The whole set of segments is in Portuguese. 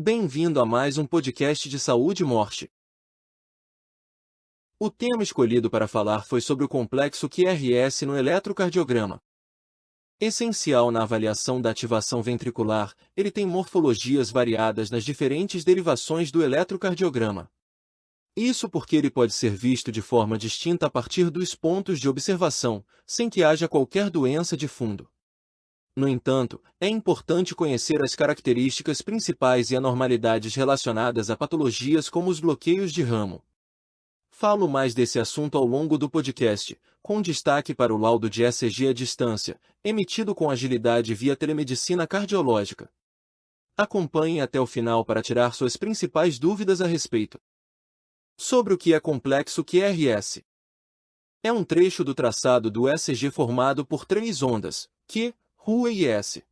Bem-vindo a mais um podcast de saúde e morte. O tema escolhido para falar foi sobre o complexo QRS no eletrocardiograma. Essencial na avaliação da ativação ventricular, ele tem morfologias variadas nas diferentes derivações do eletrocardiograma. Isso porque ele pode ser visto de forma distinta a partir dos pontos de observação, sem que haja qualquer doença de fundo. No entanto, é importante conhecer as características principais e anormalidades relacionadas a patologias como os bloqueios de ramo. Falo mais desse assunto ao longo do podcast, com destaque para o laudo de ECG à distância, emitido com agilidade via telemedicina cardiológica. Acompanhe até o final para tirar suas principais dúvidas a respeito. Sobre o que é complexo QRS. É um trecho do traçado do ECG formado por três ondas, Q, RU e S.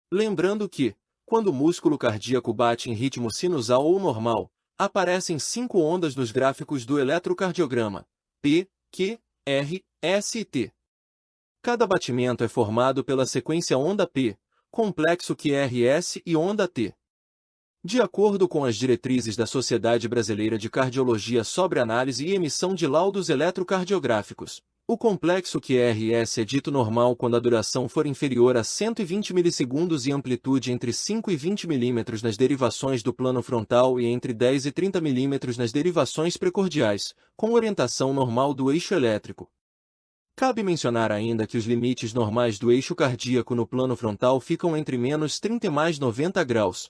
Lembrando que, quando o músculo cardíaco bate em ritmo sinusal ou normal, aparecem 5 ondas nos gráficos do eletrocardiograma, P, Q, R, S e T. Cada batimento é formado pela sequência onda P, complexo QRS e onda T. De acordo com as diretrizes da Sociedade Brasileira de Cardiologia sobre análise e emissão de laudos eletrocardiográficos, o complexo QRS é dito normal quando a duração for inferior a 120 milissegundos e amplitude entre 5 e 20 mm nas derivações do plano frontal e entre 10 e 30 mm nas derivações precordiais, com orientação normal do eixo elétrico. Cabe mencionar ainda que os limites normais do eixo cardíaco no plano frontal ficam entre menos 30 e mais 90 graus.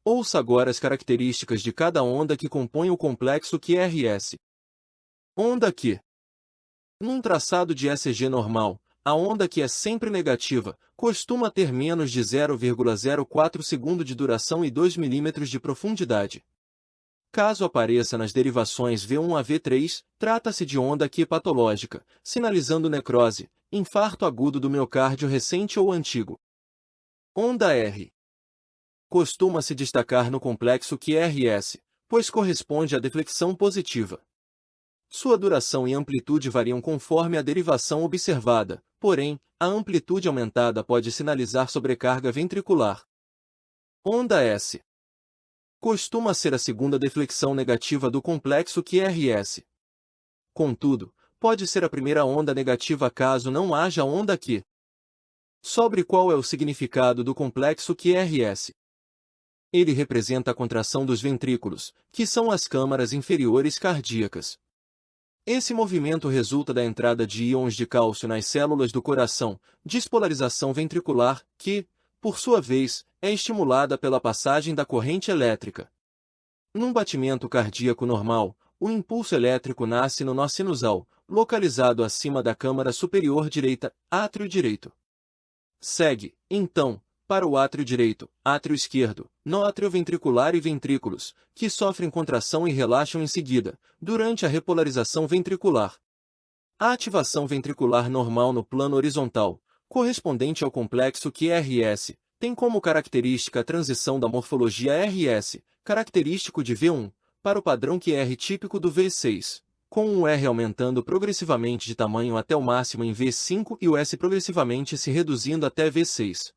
Ouça agora as características de cada onda que compõe o complexo QRS. Onda Q. Num traçado de ECG normal, a onda que é sempre negativa, costuma ter menos de 0,04 segundo de duração e 2 mm de profundidade. Caso apareça nas derivações V1 a V3, trata-se de onda Q patológica, sinalizando necrose, infarto agudo do miocárdio recente ou antigo. Onda R. Costuma se destacar no complexo QRS, pois corresponde à deflexão positiva. Sua duração e amplitude variam conforme a derivação observada, porém, a amplitude aumentada pode sinalizar sobrecarga ventricular. Onda S. Costuma ser a segunda deflexão negativa do complexo QRS. Contudo, pode ser a primeira onda negativa caso não haja onda Q. Sobre qual é o significado do complexo QRS? Ele representa a contração dos ventrículos, que são as câmaras inferiores cardíacas. Esse movimento resulta da entrada de íons de cálcio nas células do coração, despolarização ventricular, que, por sua vez, é estimulada pela passagem da corrente elétrica. Num batimento cardíaco normal, o impulso elétrico nasce no nó sinusal, localizado acima da câmara superior direita, átrio direito. Segue, então, para o átrio direito, átrio esquerdo, nó atrioventricular e ventrículos, que sofrem contração e relaxam em seguida, durante a repolarização ventricular. A ativação ventricular normal no plano horizontal, correspondente ao complexo QRS, tem como característica a transição da morfologia RS, característico de V1, para o padrão QR típico do V6, com o R aumentando progressivamente de tamanho até o máximo em V5 e o S progressivamente se reduzindo até V6.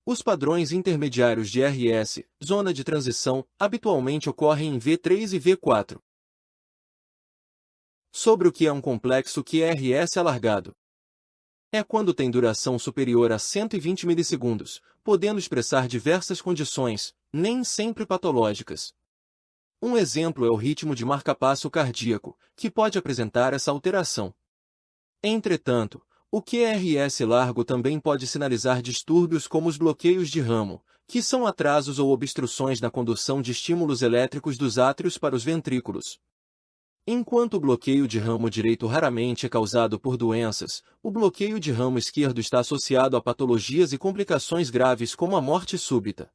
Os padrões intermediários de RS, zona de transição, habitualmente ocorrem em V3 e V4. Sobre o que é um complexo QRS alargado. É quando tem duração superior a 120 milissegundos, podendo expressar diversas condições, nem sempre patológicas. Um exemplo é o ritmo de marcapasso cardíaco, que pode apresentar essa alteração. Entretanto, o QRS largo também pode sinalizar distúrbios como os bloqueios de ramo, que são atrasos ou obstruções na condução de estímulos elétricos dos átrios para os ventrículos. Enquanto o bloqueio de ramo direito raramente é causado por doenças, o bloqueio de ramo esquerdo está associado a patologias e complicações graves como a morte súbita.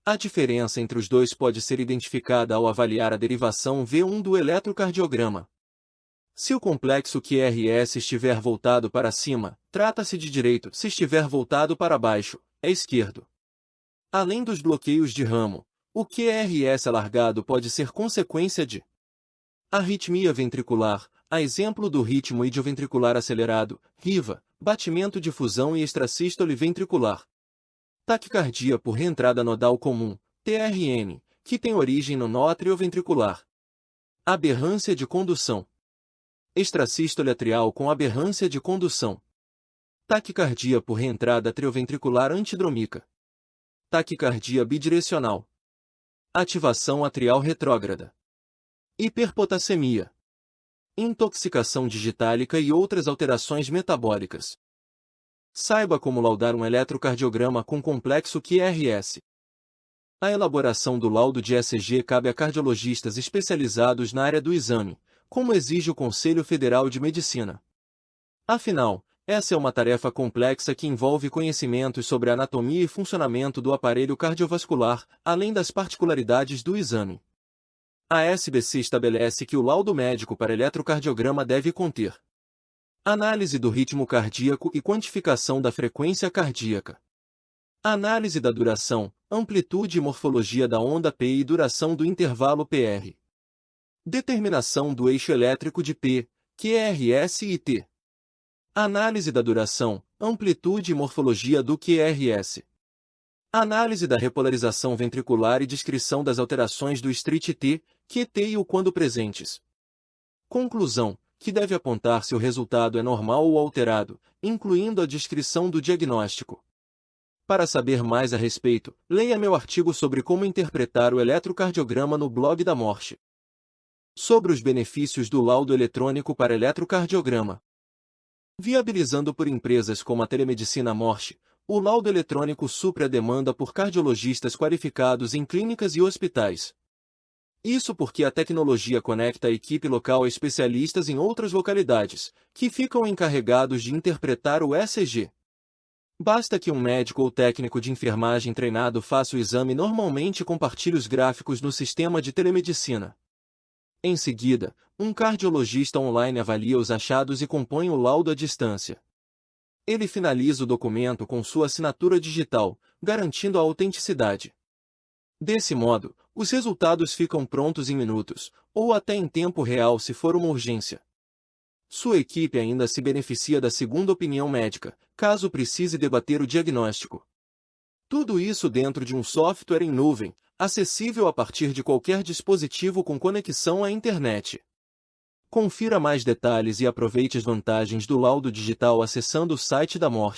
A diferença entre os dois pode ser identificada ao avaliar a derivação V1 do eletrocardiograma. Se o complexo QRS estiver voltado para cima, trata-se de direito, se estiver voltado para baixo, é esquerdo. Além dos bloqueios de ramo, o QRS alargado pode ser consequência de arritmia ventricular, a exemplo do ritmo idioventricular acelerado, RIVA, batimento de fusão e extrasístole ventricular. Taquicardia por reentrada nodal comum, TRN, que tem origem no nó atrioventricular. Aberrância de condução. Extrasístole atrial com aberrância de condução. Taquicardia por reentrada atrioventricular antidrômica. Taquicardia bidirecional. Ativação atrial retrógrada. Hiperpotassemia. Intoxicação digitálica e outras alterações metabólicas. Saiba como laudar um eletrocardiograma com complexo QRS. A elaboração do laudo de ECG cabe a cardiologistas especializados na área do exame, como exige o Conselho Federal de Medicina. Afinal, essa é uma tarefa complexa que envolve conhecimentos sobre a anatomia e funcionamento do aparelho cardiovascular, além das particularidades do exame. A SBC estabelece que o laudo médico para eletrocardiograma deve conter análise do ritmo cardíaco e quantificação da frequência cardíaca. Análise da duração, amplitude e morfologia da onda P e duração do intervalo PR. Determinação do eixo elétrico de P, QRS e T. Análise da duração, amplitude e morfologia do QRS. Análise da repolarização ventricular e descrição das alterações do Street T, QT e o quando presentes. Conclusão, que deve apontar se o resultado é normal ou alterado, incluindo a descrição do diagnóstico. Para saber mais a respeito, leia meu artigo sobre como interpretar o eletrocardiograma no blog da Morse. Sobre os benefícios do laudo eletrônico para eletrocardiograma. Viabilizando por empresas como a Telemedicina Morse, o laudo eletrônico supre a demanda por cardiologistas qualificados em clínicas e hospitais. Isso porque a tecnologia conecta a equipe local a especialistas em outras localidades, que ficam encarregados de interpretar o ECG. Basta que um médico ou técnico de enfermagem treinado faça o exame normalmente e compartilhe os gráficos no sistema de telemedicina. Em seguida, um cardiologista online avalia os achados e compõe o laudo à distância. Ele finaliza o documento com sua assinatura digital, garantindo a autenticidade. Desse modo, os resultados ficam prontos em minutos, ou até em tempo real se for uma urgência. Sua equipe ainda se beneficia da segunda opinião médica, caso precise debater o diagnóstico. Tudo isso dentro de um software em nuvem, acessível a partir de qualquer dispositivo com conexão à internet. Confira mais detalhes e aproveite as vantagens do laudo digital acessando o site da Morse.